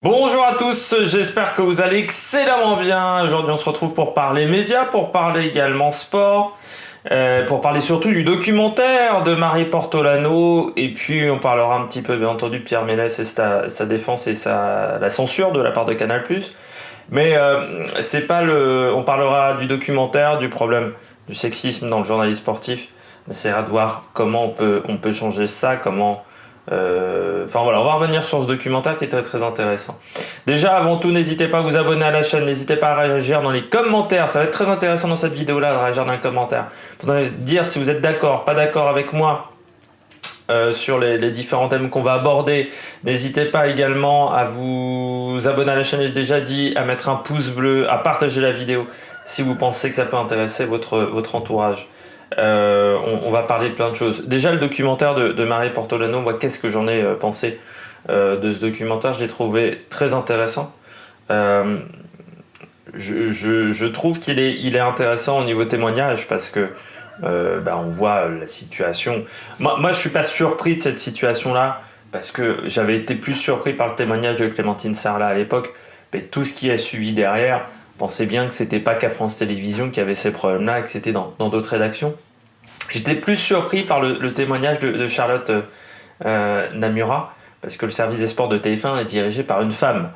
Bonjour à tous, j'espère que vous allez excellemment bien. Aujourd'hui on se retrouve pour parler médias, pour parler également sport, pour parler surtout du documentaire de Marie Portolano, et puis on parlera un petit peu bien entendu de Pierre Ménès et sa défense et la censure de la part de Canal+. Mais c'est pas le. On parlera du documentaire, du problème du sexisme dans le journalisme sportif. On essaiera de voir comment on peut changer ça, comment. Enfin voilà, on va revenir sur ce documentaire qui est très très intéressant. Déjà, avant tout, n'hésitez pas à vous abonner à la chaîne, n'hésitez pas à réagir dans les commentaires. Ça va être très intéressant dans cette vidéo-là de réagir dans les commentaires. Pour dire si vous êtes d'accord, pas d'accord avec moi. Sur les différents thèmes qu'on va aborder. N'hésitez pas également à vous abonner à la chaîne, j'ai déjà dit, à mettre un pouce bleu, à partager la vidéo si vous pensez que ça peut intéresser votre entourage. On va parler de plein de choses. Déjà, le documentaire de Marie Portolano, moi, qu'est-ce que j'en ai pensé de ce documentaire? Je l'ai trouvé très intéressant. Je trouve qu'il est intéressant au niveau témoignage parce que on voit la situation. Moi, je suis pas surpris de cette situation-là parce que j'avais été plus surpris par le témoignage de Clémentine Sarlat à l'époque. Mais tout ce qui a suivi derrière, pensez bien que c'était pas qu'à France Télévisions qui avait ces problèmes-là, que c'était dans d'autres rédactions. J'étais plus surpris par le témoignage de Charlotte Namura, parce que le service des sports de TF1 est dirigé par une femme.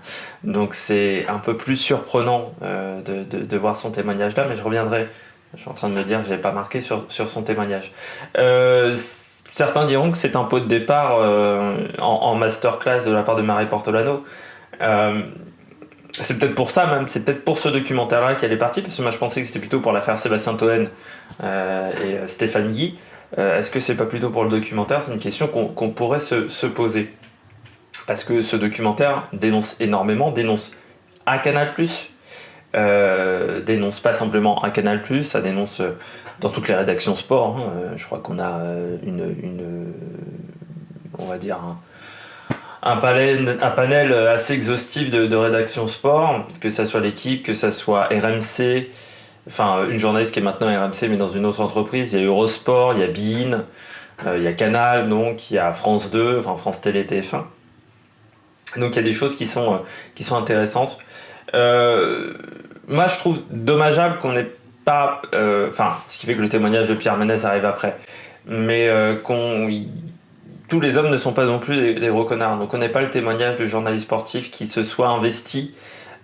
Donc c'est un peu plus surprenant de voir son témoignage là, mais je reviendrai. Je suis en train de me dire que je n'avais pas marqué sur son témoignage. Certains diront que c'est un pot de départ en masterclass de la part de Marie Portolano. C'est peut-être pour ça même, c'est peut-être pour ce documentaire-là qu'elle est partie, parce que moi je pensais que c'était plutôt pour l'affaire Sébastien Toen et Stéphane Guy. Est-ce que c'est pas plutôt pour le documentaire? C'est une question qu'on pourrait se poser. Parce que ce documentaire dénonce énormément, dénonce un Canal+, dénonce pas simplement un Canal+, ça dénonce dans toutes les rédactions sport. Je crois qu'on a on va dire un panel assez exhaustif de rédactions sport, que ça soit l'équipe, que ça soit RMC, enfin une journaliste qui est maintenant RMC mais dans une autre entreprise. Il y a Eurosport, il y a beIN, il y a Canal, donc il y a France 2, enfin France Télé, TF1. Donc il y a des choses qui sont intéressantes. Moi je trouve dommageable qu'on n'ait pas... ce qui fait que le témoignage de Pierre Ménès arrive après. Mais tous les hommes ne sont pas non plus des gros connards. Donc on n'ait pas le témoignage de journalistes sportifs qui se soient investis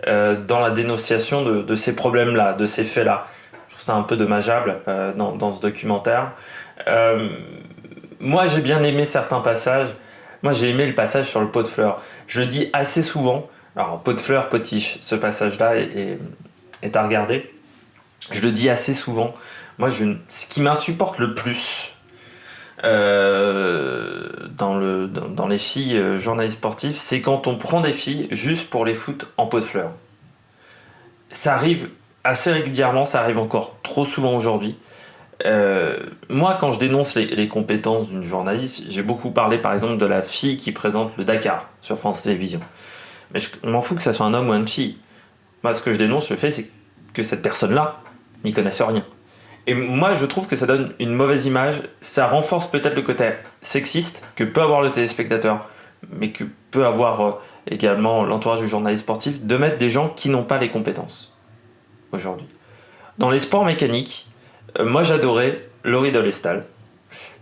dans la dénonciation de ces problèmes-là, de ces faits-là. Je trouve ça un peu dommageable dans ce documentaire. Moi j'ai bien aimé certains passages. Moi j'ai aimé le passage sur le pot de fleurs. Je le dis assez souvent. Alors pot de fleurs, potiche, ce passage-là est à regarder. Je le dis assez souvent. Moi ce qui m'insupporte le plus dans les filles journalistes sportifs, c'est quand on prend des filles juste pour les foutre en pot de fleurs. Ça arrive assez régulièrement, ça arrive encore trop souvent aujourd'hui. Moi, quand je dénonce les compétences d'une journaliste, j'ai beaucoup parlé par exemple de la fille qui présente le Dakar sur France Télévisions. Mais je m'en fous que ça soit un homme ou une fille. Moi, ce que je dénonce, le fait, c'est que cette personne-là n'y connaisse rien. Et moi, je trouve que ça donne une mauvaise image. Ça renforce peut-être le côté sexiste que peut avoir le téléspectateur, mais que peut avoir également l'entourage du journaliste sportif, de mettre des gens qui n'ont pas les compétences aujourd'hui. Dans les sports mécaniques, moi j'adorais Laurie Dolestal.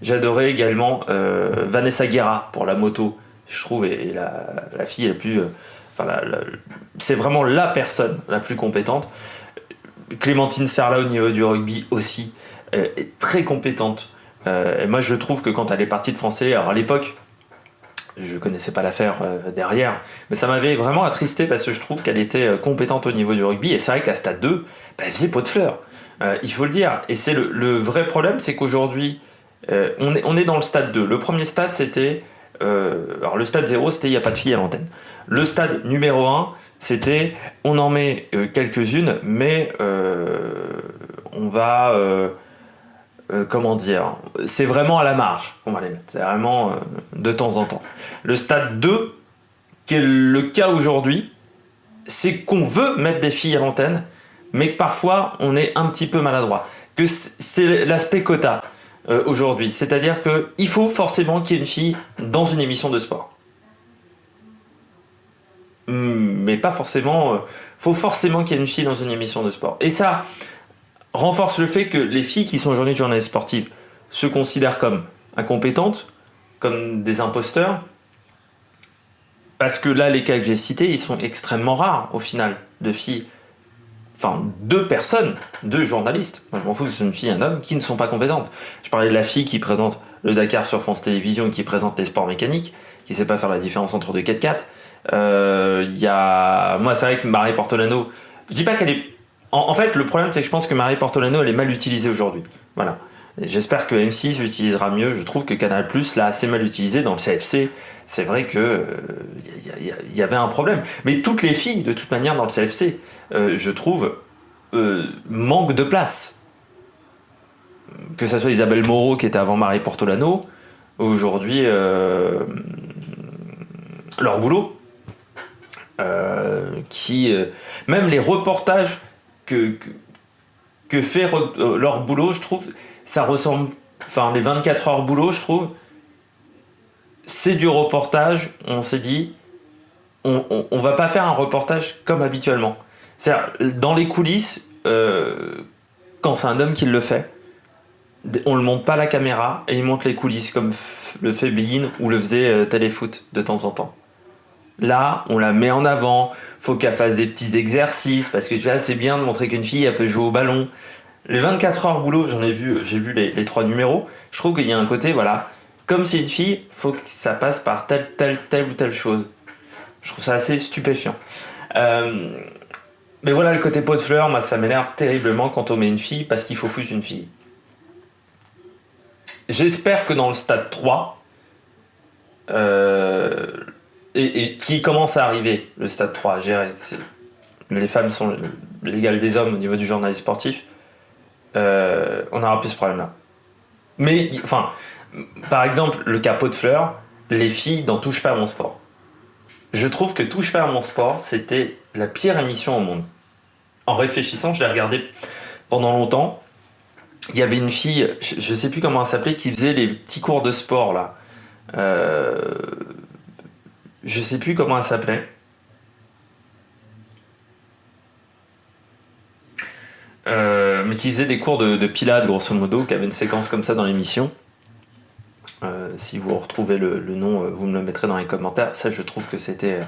J'adorais également Vanessa Guerra pour la moto, je trouve, et la fille la plus... c'est vraiment la personne la plus compétente. Clémentine Sarlat au niveau du rugby aussi est très compétente. Et moi je trouve que quand elle est partie de France Télé, alors à l'époque je connaissais pas l'affaire derrière, mais ça m'avait vraiment attristé parce que je trouve qu'elle était compétente au niveau du rugby, et c'est vrai qu'à Stade 2, elle faisait pot de fleurs. Il faut le dire, et c'est le vrai problème, c'est qu'aujourd'hui on est dans le stade 2. Le premier stade c'était alors le stade 0 c'était il n'y a pas de filles à l'antenne. Le stade numéro 1 c'était on en met quelques-unes, mais on va comment dire, c'est vraiment à la marge qu'on va les mettre, c'est vraiment de temps en temps. Le stade 2, qui est le cas aujourd'hui, c'est qu'on veut mettre des filles à l'antenne, mais que parfois on est un petit peu maladroit, que c'est l'aspect quota aujourd'hui, c'est-à-dire qu'il faut forcément qu'il y ait une fille dans une émission de sport. mais pas forcément. Faut forcément qu'il y ait une fille dans une émission de sport. Et ça renforce le fait que les filles qui sont aujourd'hui journalistes sportives se considèrent comme incompétentes, comme des imposteurs. Parce que là, les cas que j'ai cités, ils sont extrêmement rares au final, de filles. Enfin, deux journalistes. Moi, je m'en fous que ce soit une fille et un homme qui ne sont pas compétentes. Je parlais de la fille qui présente le Dakar sur France Télévisions et qui présente les sports mécaniques, qui sait pas faire la différence entre deux 4x4. Moi, c'est vrai que Marie Portolano, je dis pas qu'elle est. En fait, le problème, c'est que je pense que Marie Portolano, elle est mal utilisée aujourd'hui. Voilà. Et j'espère que M6 l'utilisera mieux. Je trouve que Canal+, l'a assez mal utilisé dans le CFC. C'est vrai que y avait un problème. Mais toutes les filles, de toute manière, dans le CFC, je trouve, manquent de place. Que ça soit Isabelle Moreau qui était avant Marie Portolano, aujourd'hui leur boulot, même les reportages que fait leur boulot, je trouve, ça ressemble, enfin les 24 heures boulot, je trouve, c'est du reportage. On s'est dit, on va pas faire un reportage comme habituellement. C'est-à-dire, dans les coulisses, quand c'est un homme qui le fait, on le monte pas à la caméra et il monte les coulisses comme le fait Bein ou le faisait Téléfoot de temps en temps. Là, on la met en avant, faut qu'elle fasse des petits exercices parce que tu vois, c'est bien de montrer qu'une fille elle peut jouer au ballon. Les 24 heures boulot, j'ai vu les 3 numéros, je trouve qu'il y a un côté, voilà, comme c'est une fille, faut que ça passe par telle ou telle chose. Je trouve ça assez stupéfiant. Mais voilà, le côté pot de fleurs, moi ça m'énerve terriblement quand on met une fille parce qu'il faut foutre une fille. J'espère que dans le stade 3, et qui commence à arriver, le stade 3 à gérer, les femmes sont l'égale des hommes au niveau du journalisme sportif, on n'aura plus ce problème-là. Mais, enfin, par exemple, le cas pot de fleurs, les filles dans Touche pas à mon sport. Je trouve que Touche pas à mon sport, c'était la pire émission au monde. En réfléchissant, je l'ai regardé pendant longtemps. Il y avait une fille, je sais plus comment elle s'appelait, qui faisait les petits cours de sport là. Je sais plus comment elle s'appelait. Mais qui faisait des cours de pilates grosso modo, qui avait une séquence comme ça dans l'émission. Si vous retrouvez le nom, vous me le mettrez dans les commentaires. Ça, je trouve que c'était.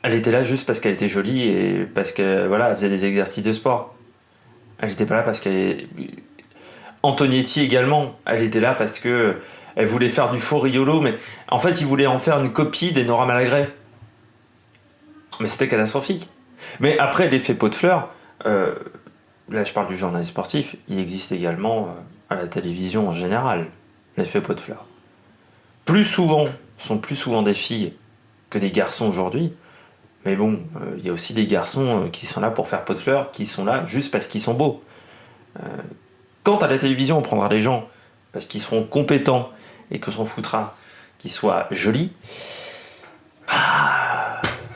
Elle était là juste parce qu'elle était jolie et parce que voilà, elle faisait des exercices de sport. Elle n'était pas là parce qu'elle. Antonietti également. Elle était là parce que elle voulait faire du faux Riolo, mais en fait, il voulait en faire une copie des Nora Malagré. Mais c'était catastrophique. Mais après, l'effet pot de fleurs, là je parle du journalisme sportif, il existe également à la télévision en général, l'effet pot de fleurs. Sont plus souvent des filles que des garçons aujourd'hui. Mais bon, il y a aussi des garçons qui sont là pour faire pot de fleurs, qui sont là juste parce qu'ils sont beaux. Quand à la télévision on prendra des gens parce qu'ils seront compétents et qu'on s'en foutra qu'ils soient jolis,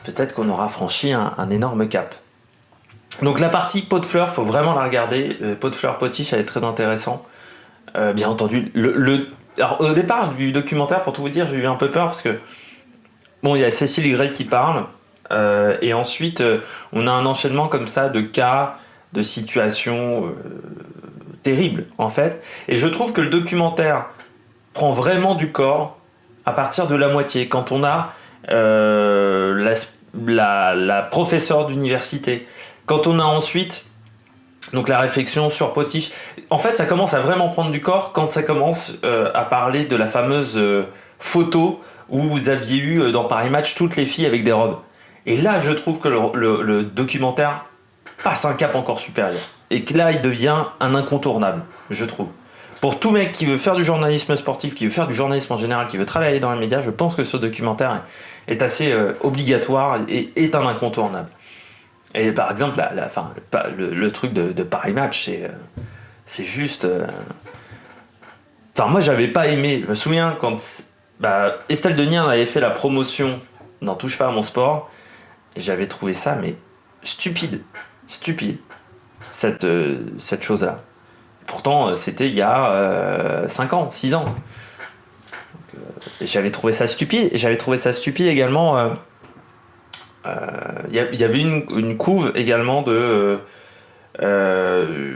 peut-être qu'on aura franchi un énorme cap. Donc la partie pot de fleurs, faut vraiment la regarder. Pot de fleurs potiche, elle est très intéressant. Bien entendu, alors, au départ du documentaire, pour tout vous dire, j'ai eu un peu peur parce que bon, il y a Cécile Gray qui parle. Et ensuite, on a un enchaînement comme ça de cas, de situations terribles, en fait. Et je trouve que le documentaire prend vraiment du corps à partir de la moitié. Quand on a la professeure d'université, quand on a ensuite donc la réflexion sur Potiche. En fait, ça commence à vraiment prendre du corps quand ça commence à parler de la fameuse photo où vous aviez eu dans Paris Match toutes les filles avec des robes. Et là, je trouve que le documentaire passe un cap encore supérieur. Et que là, il devient un incontournable, je trouve. Pour tout mec qui veut faire du journalisme sportif, qui veut faire du journalisme en général, qui veut travailler dans les médias, je pense que ce documentaire est assez obligatoire et est un incontournable. Et par exemple, le truc de Paris Match, c'est juste... Enfin, moi, j'avais pas aimé. Je me souviens quand Estelle Denis avait fait la promotion dans Touche pas à mon sport, et j'avais trouvé ça, mais stupide, cette chose-là. Pourtant, c'était il y a 5 ans, 6 ans. Et j'avais trouvé ça stupide. Et j'avais trouvé ça stupide également Il y avait une couve également de... je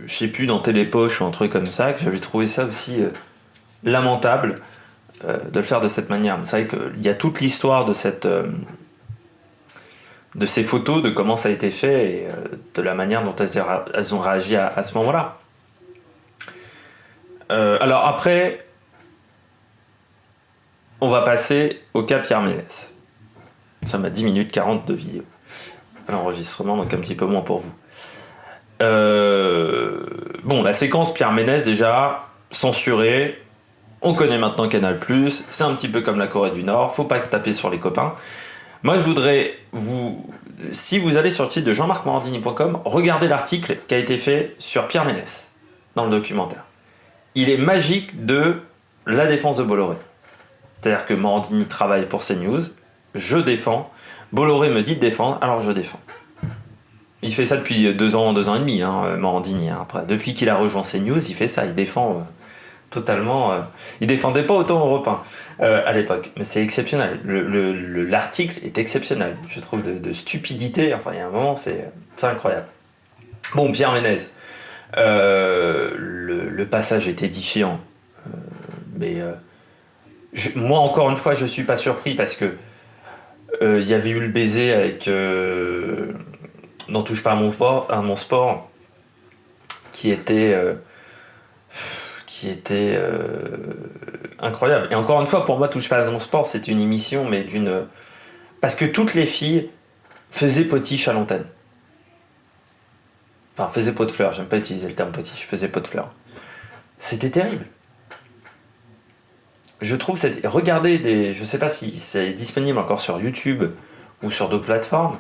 sais plus, dans Télépoche ou un truc comme ça, que j'avais trouvé ça aussi lamentable de le faire de cette manière. C'est vrai qu'il y a toute l'histoire de de ces photos, de comment ça a été fait et de la manière dont elles ont réagi à ce moment-là. Alors après, on va passer au cas Pierre Ménès. Nous sommes à 10 minutes 40 de vidéo à l'enregistrement, donc un petit peu moins pour vous. Bon, la séquence Pierre Ménès, déjà, censurée. On connaît maintenant Canal+, c'est un petit peu comme la Corée du Nord, faut pas taper sur les copains. Moi, je voudrais si vous allez sur le site de jean-marc-morandini.com, regardez l'article qui a été fait sur Pierre Ménès, dans le documentaire. Il est magique de la défense de Bolloré. C'est-à-dire que Morandini travaille pour CNews, je défends, Bolloré me dit de défendre, alors je défends. Il fait ça depuis 2 ans et demi, Morandini. Après, depuis qu'il a rejoint CNews, il fait ça, il défend totalement. Il défendait pas autant Europe 1 à l'époque, mais c'est exceptionnel. L'article est exceptionnel, je trouve, de stupidité. Enfin, il y a un moment, c'est incroyable. Bon, Pierre Ménès, le passage est édifiant, mais moi, encore une fois, je suis pas surpris parce que il y avait eu le baiser avec N'en touche pas à mon sport, qui était incroyable. Et encore une fois, pour moi, Touche pas à mon sport, c'est une émission, mais parce que toutes les filles faisaient potiche à l'antenne. Enfin, faisaient pot de fleurs, j'aime pas utiliser le terme potiche, faisaient pot de fleurs. C'était terrible. Je trouve regardez je sais pas si c'est disponible encore sur YouTube ou sur d'autres plateformes,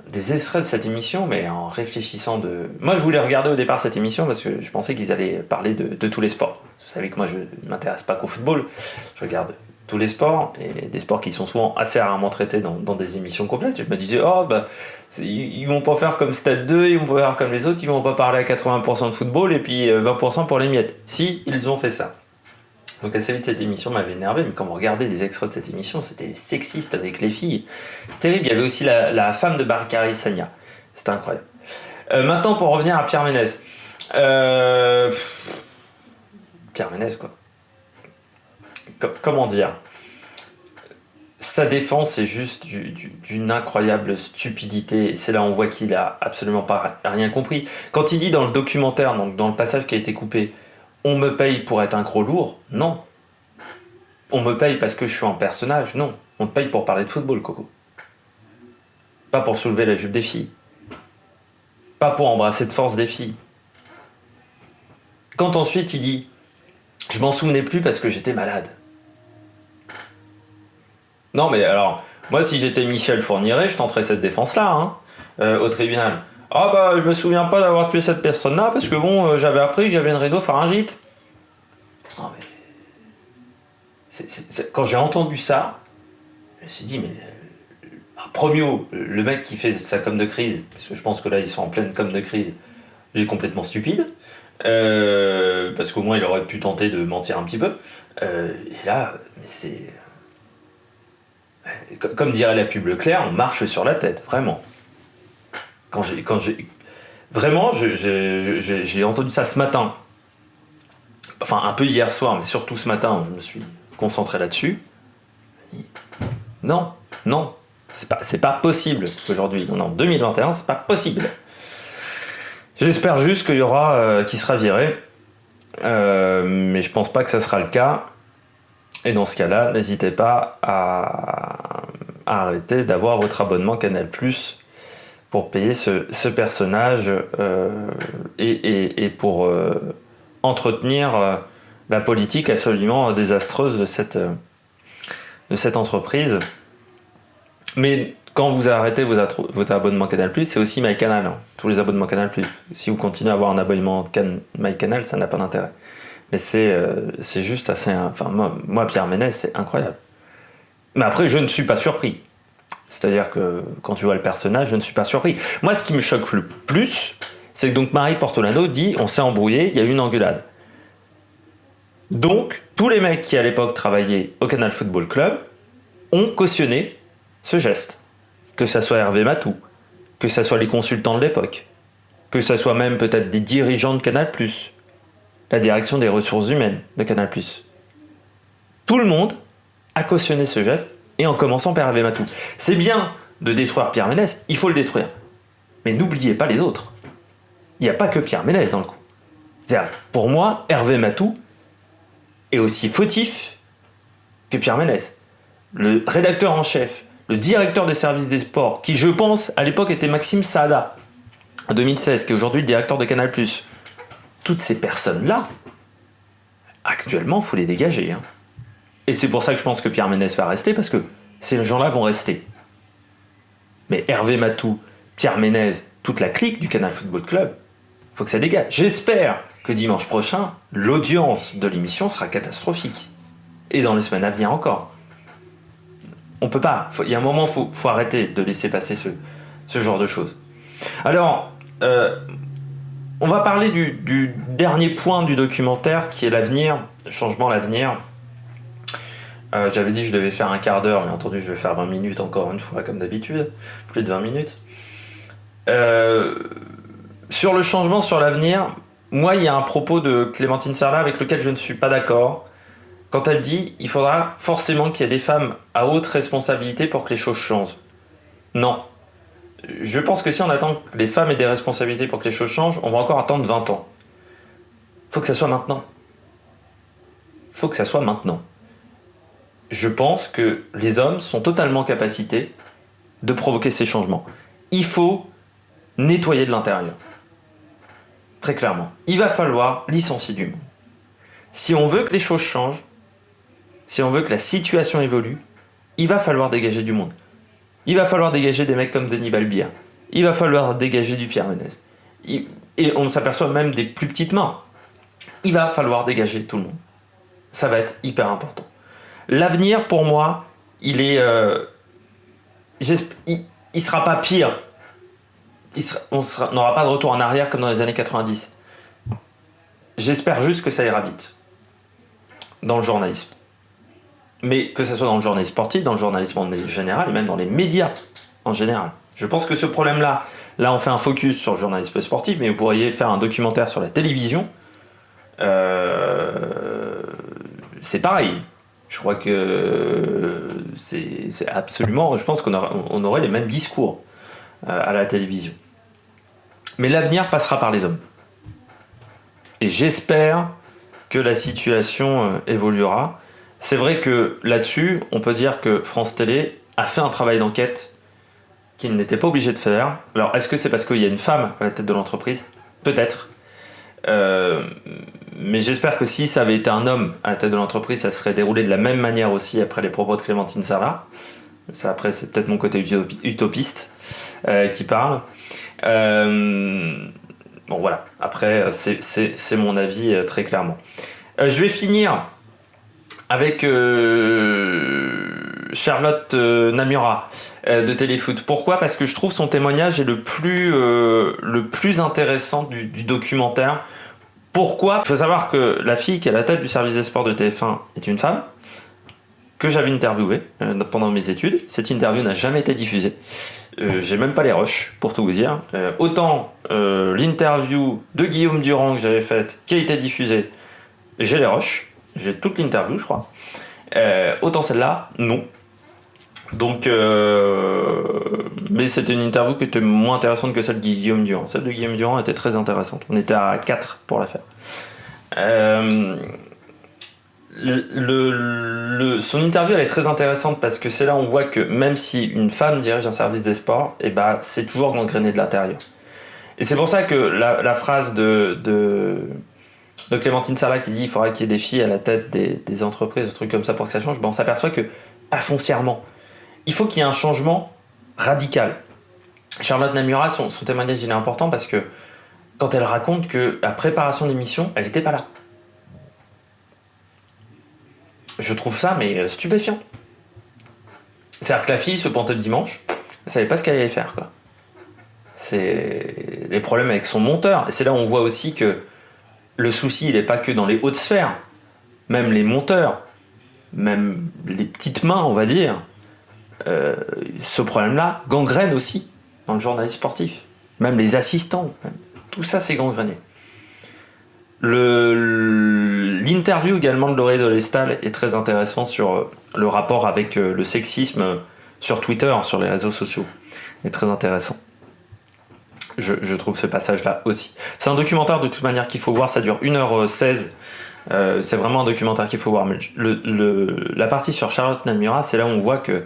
des extraits de cette émission, mais en réfléchissant Moi, je voulais regarder au départ cette émission parce que je pensais qu'ils allaient parler de tous les sports. Vous savez que moi, je ne m'intéresse pas qu'au football. Je regarde tous les sports, et des sports qui sont souvent assez rarement traités dans des émissions complètes. Je me disais, ils vont pas faire comme Stade 2, ils vont pas faire comme les autres, ils vont pas parler à 80% de football et puis 20% pour les miettes. Si, ils ont fait ça. Donc assez vite, cette émission m'avait énervé, mais quand vous regardez des extraits de cette émission, c'était sexiste avec les filles. Terrible. Il y avait aussi la femme de Bakary Sagna. C'était incroyable. Maintenant, pour revenir à Pierre Ménès. Pierre Ménès, quoi. Comment dire ? Sa défense est juste d'une incroyable stupidité. Et c'est là où on voit qu'il a absolument pas rien compris. Quand il dit dans le documentaire, donc dans le passage qui a été coupé, on me paye pour être un gros lourd? Non. On me paye parce que je suis un personnage? Non. On te paye pour parler de football, Coco. Pas pour soulever la jupe des filles. Pas pour embrasser de force des filles. Quand ensuite il dit « Je m'en souvenais plus parce que j'étais malade ». Non mais alors, moi si j'étais Michel Fourniret, je tenterais cette défense-là, au tribunal. Je me souviens pas d'avoir tué cette personne-là parce que bon, j'avais appris que j'avais une rhinopharyngite. Non mais... Quand j'ai entendu ça, je me suis dit, mais... Premio, le mec qui fait sa com de crise, parce que je pense que là ils sont en pleine com de crise, il est complètement stupide, parce qu'au moins il aurait pu tenter de mentir un petit peu. Et là, c'est... Comme dirait la pub Leclerc, on marche sur la tête, vraiment. Vraiment, j'ai entendu ça ce matin. Enfin, un peu hier soir, mais surtout ce matin, où je me suis concentré là-dessus. Non, c'est pas possible aujourd'hui. En 2021, c'est pas possible. J'espère juste qu'il y aura qui sera viré, mais je pense pas que ça sera le cas. Et dans ce cas-là, n'hésitez pas à arrêter d'avoir votre abonnement Canal+ pour payer ce personnage et pour entretenir la politique absolument désastreuse de cette entreprise. Mais quand vous arrêtez votre abonnement Canal+, c'est aussi MyCanal, tous les abonnements Canal+. Si vous continuez à avoir un abonnement MyCanal, ça n'a pas d'intérêt. Mais c'est juste assez... Enfin, moi, Pierre Ménès, c'est incroyable. Mais après, je ne suis pas surpris. C'est-à-dire que quand tu vois le personnage, je ne suis pas surpris. Moi, ce qui me choque le plus, c'est que donc Marie Portolano dit « on s'est embrouillé, il y a eu une engueulade ». Donc, tous les mecs qui, à l'époque, travaillaient au Canal Football Club ont cautionné ce geste. que ça soit Hervé Matou, que ça soit les consultants de l'époque, que ça soit même peut-être des dirigeants de Canal+, la direction des ressources humaines de Canal+. Tout le monde a cautionné ce geste, et en commençant par Hervé Matou. C'est bien de détruire Pierre Ménès, il faut le détruire. Mais n'oubliez pas les autres. Il n'y a pas que Pierre Ménès dans le coup. C'est-à-dire, pour moi, Hervé Matou est aussi fautif que Pierre Ménès. Le rédacteur en chef, le directeur des services des sports, qui je pense à l'époque était Maxime Saada, en 2016, qui est aujourd'hui le directeur de Canal+. Toutes ces personnes-là, actuellement, il faut les dégager. Hein. Et c'est pour ça que je pense que Pierre Ménès va rester, parce que ces gens-là vont rester. Mais Hervé Matou, Pierre Ménès, toute la clique du Canal Football Club, il faut que ça dégage. J'espère que dimanche prochain, l'audience de l'émission sera catastrophique. Et dans les semaines à venir encore. On peut pas. Il y a un moment, il faut arrêter de laisser passer ce genre de choses. Alors, on va parler du dernier point du documentaire, qui est l'avenir, changement l'avenir. J'avais dit que je devais faire un quart d'heure, mais entendu, je vais faire 20 minutes encore une fois, comme d'habitude. Plus de 20 minutes. Sur le changement, sur l'avenir, moi, il y a un propos de Clémentine Sarlat avec lequel je ne suis pas d'accord. Quand elle dit il faudra forcément qu'il y ait des femmes à haute responsabilité pour que les choses changent. Non. Je pense que si on attend que les femmes aient des responsabilités pour que les choses changent, on va encore attendre 20 ans. Faut que ça soit maintenant. Faut que ça soit maintenant. Je pense que les hommes sont totalement capacités de provoquer ces changements. Il faut nettoyer de l'intérieur. Très clairement. Il va falloir licencier du monde. Si on veut que les choses changent, si on veut que la situation évolue, il va falloir dégager du monde. Il va falloir dégager des mecs comme Denis Balbia. Il va falloir dégager du Pierre Ménès. Et on s'aperçoit même des plus petites mains. Il va falloir dégager tout le monde. Ça va être hyper important. L'avenir, pour moi, il est... il sera pas pire. On n'aura pas de retour en arrière comme dans les années 90. J'espère juste que ça ira vite. Dans le journalisme. Mais que ce soit dans le journalisme sportif, dans le journalisme en général, et même dans les médias en général. Je pense que ce problème-là, là on fait un focus sur le journalisme sportif, mais vous pourriez faire un documentaire sur la télévision. C'est pareil. Je crois que c'est absolument... Je pense qu'on aurait les mêmes discours à la télévision. Mais l'avenir passera par les hommes. Et j'espère que la situation évoluera. C'est vrai que là-dessus, on peut dire que France Télé a fait un travail d'enquête qu'il n'était pas obligé de faire. Alors, est-ce que c'est parce qu'il y a une femme à la tête de l'entreprise ? Peut-être. Mais j'espère que si ça avait été un homme à la tête de l'entreprise, ça serait déroulé de la même manière aussi après les propos de Clémentine Sarlat. Ça, après, c'est peut-être mon côté utopiste qui parle. Bon, voilà. Après, c'est mon avis très clairement. Je vais finir avec Charlotte Namura de Téléfoot. Pourquoi ? Parce que je trouve son témoignage est le plus intéressant du documentaire. Pourquoi ? Il faut savoir que la fille qui est à la tête du service des sports de TF1 est une femme que j'avais interviewée pendant mes études. Cette interview n'a jamais été diffusée. J'ai même pas les rushs, pour tout vous dire. Autant l'interview de Guillaume Durand que j'avais faite, qui a été diffusée, j'ai les rushs. J'ai toute l'interview, je crois. Autant celle-là, non. Donc, mais c'était une interview qui était moins intéressante que celle de Guillaume Durand. Celle de Guillaume Durand était très intéressante. On était à 4 pour la faire. Son interview, elle est très intéressante parce que c'est là où on voit que même si une femme dirige un service des sports, et ben, c'est toujours gangréné de l'intérieur. Et c'est pour ça que la phrase de Clémentine Sarlat qui dit qu'il faudra qu'il y ait des filles à la tête des entreprises, des trucs comme ça pour que ça change, ben on s'aperçoit que, pas foncièrement, il faut qu'il y ait un changement radical. Charlotte Namura, son témoignage il est important parce que quand elle raconte que la préparation de l'émission, elle n'était pas là. Je trouve ça mais stupéfiant. C'est-à-dire que la fille se pointait le dimanche, elle savait pas ce qu'elle allait faire, quoi. C'est les problèmes avec son monteur. Et c'est là où on voit aussi que le souci, il n'est pas que dans les hautes sphères. Même les monteurs, même les petites mains, on va dire, ce problème-là gangrène aussi dans le journalisme sportif. Même les assistants, tout ça c'est gangréné. L'interview également de Lauré Dolestal est très intéressant sur le rapport avec le sexisme sur Twitter, sur les réseaux sociaux. Il est très intéressant. Je trouve ce passage-là aussi. C'est un documentaire de toute manière qu'il faut voir, ça dure 1h16. C'est vraiment un documentaire qu'il faut voir. Mais la partie sur Charlotte Namura, c'est là où on voit que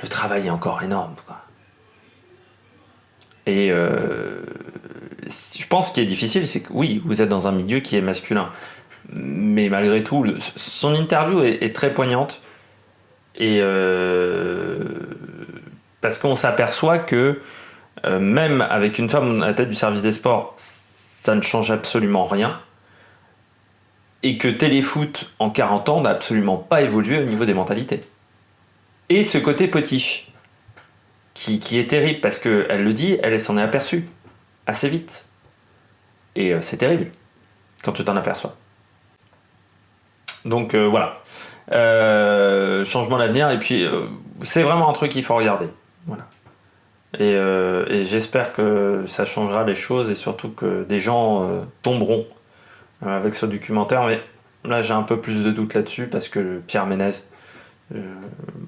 le travail est encore énorme, quoi. Et je pense ce qui est difficile, c'est que oui, vous êtes dans un milieu qui est masculin. Mais malgré tout, son interview est très poignante. Et parce qu'on s'aperçoit que même avec une femme à la tête du service des sports, ça ne change absolument rien. Et que Téléfoot, en 40 ans, n'a absolument pas évolué au niveau des mentalités. Et ce côté potiche, qui est terrible, parce qu'elle le dit, elle s'en est aperçue assez vite. Et c'est terrible, quand tu t'en aperçois. Donc voilà. Changement d'avenir, et puis c'est vraiment un truc qu'il faut regarder. Voilà. Et j'espère que ça changera les choses, et surtout que des gens tomberont avec ce documentaire, mais là j'ai un peu plus de doutes là-dessus, parce que Pierre Ménez,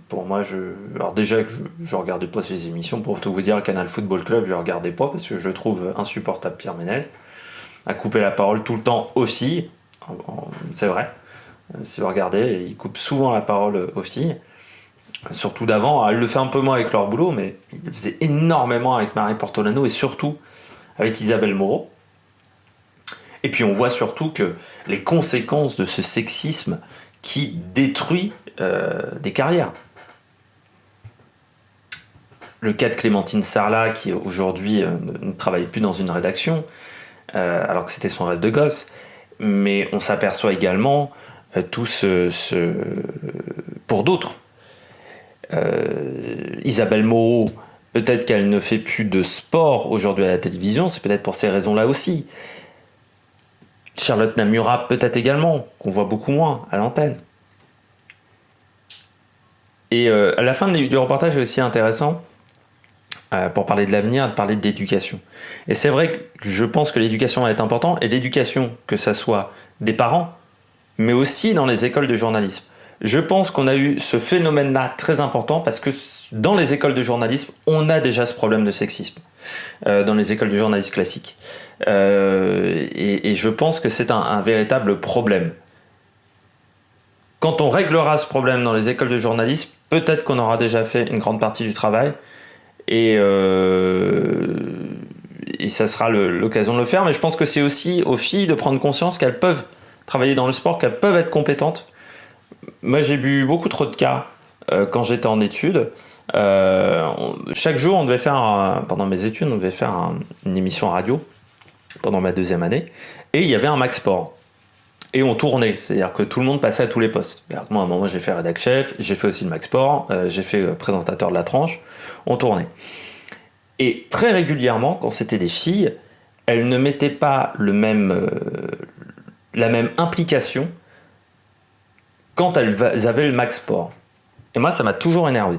pour moi, alors déjà que je regardais pas ses émissions, pour tout vous dire, le Canal Football Club, je regardais pas, parce que je trouve insupportable Pierre Ménez, à couper la parole tout le temps aux filles, c'est vrai, si vous regardez, il coupe souvent la parole aux filles, surtout d'avant. Elle le fait un peu moins avec leur boulot, mais il le faisait énormément avec Marie Portolano, et surtout avec Isabelle Moreau. Et puis on voit surtout que les conséquences de ce sexisme qui détruit des carrières. Le cas de Clémentine Sarlat, qui aujourd'hui ne travaille plus dans une rédaction, alors que c'était son rêve de gosse, mais on s'aperçoit également pour d'autres. Isabelle Moreau, peut-être qu'elle ne fait plus de sport aujourd'hui à la télévision, c'est peut-être pour ces raisons-là aussi. Charlotte Namura, peut-être également, qu'on voit beaucoup moins à l'antenne. Et à la fin du reportage est aussi intéressant, pour parler de l'avenir, de parler de l'éducation. Et c'est vrai que je pense que l'éducation va être importante, et l'éducation, que ça soit des parents, mais aussi dans les écoles de journalisme. Je pense qu'on a eu ce phénomène-là très important, parce que dans les écoles de journalisme, on a déjà ce problème de sexisme, dans les écoles de journalisme classiques. Et je pense que c'est un véritable problème. Quand on réglera ce problème dans les écoles de journalisme, peut-être qu'on aura déjà fait une grande partie du travail, et ça sera l'occasion de le faire. Mais je pense que c'est aussi aux filles de prendre conscience qu'elles peuvent travailler dans le sport, qu'elles peuvent être compétentes. Moi, j'ai bu beaucoup trop de cas quand j'étais en études. Chaque jour, pendant mes études, on devait faire une émission radio pendant ma 2e année, et il y avait un Max Sport. Et on tournait, c'est-à-dire que tout le monde passait à tous les postes. Moi, à un moment, j'ai fait rédac chef, j'ai fait aussi le Max Sport, j'ai fait présentateur de la tranche, on tournait. Et très régulièrement, quand c'était des filles, elles ne mettaient pas la même implication quand elles avaient le Max Sport. Et moi, ça m'a toujours énervé.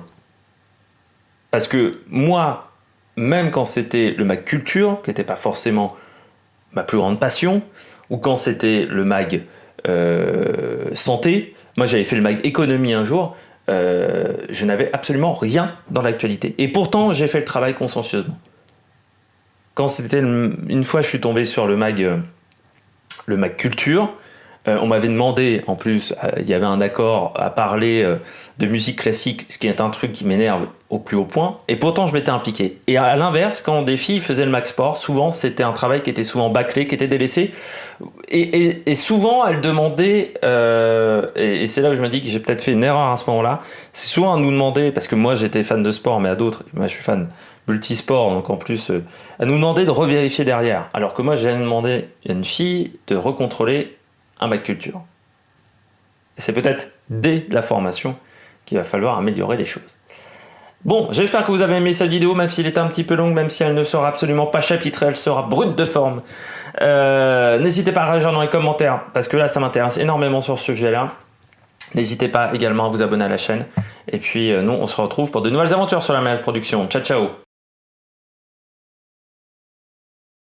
Parce que moi, même quand c'était le mag culture, qui n'était pas forcément ma plus grande passion, ou quand c'était le mag santé, moi j'avais fait le mag économie un jour, je n'avais absolument rien dans l'actualité. Et pourtant, j'ai fait le travail consciencieusement. Quand une fois, je suis tombé sur le mag culture. On m'avait demandé, en plus, il y avait un accord à parler de musique classique, ce qui est un truc qui m'énerve au plus haut point, et pourtant je m'étais impliqué. Et à l'inverse, quand des filles faisaient le Max Sport, souvent c'était un travail qui était souvent bâclé, qui était délaissé, et souvent elles demandaient, et c'est là où je me dis que j'ai peut-être fait une erreur à ce moment-là, c'est souvent à nous demander, parce que moi j'étais fan de sport, mais à d'autres, moi je suis fan multisport, donc en plus, à nous demander de revérifier derrière, alors que moi j'ai demandé à une fille de recontrôler un bac culture. Et c'est peut-être dès la formation qu'il va falloir améliorer les choses. Bon, j'espère que vous avez aimé cette vidéo, même s'il est un petit peu longue, même si elle ne sera absolument pas chapitrée, elle sera brute de forme. N'hésitez pas à réagir dans les commentaires, parce que là, ça m'intéresse énormément sur ce sujet-là. N'hésitez pas également à vous abonner à la chaîne. Et puis nous, on se retrouve pour de nouvelles aventures sur la Myriad Production. Ciao, ciao!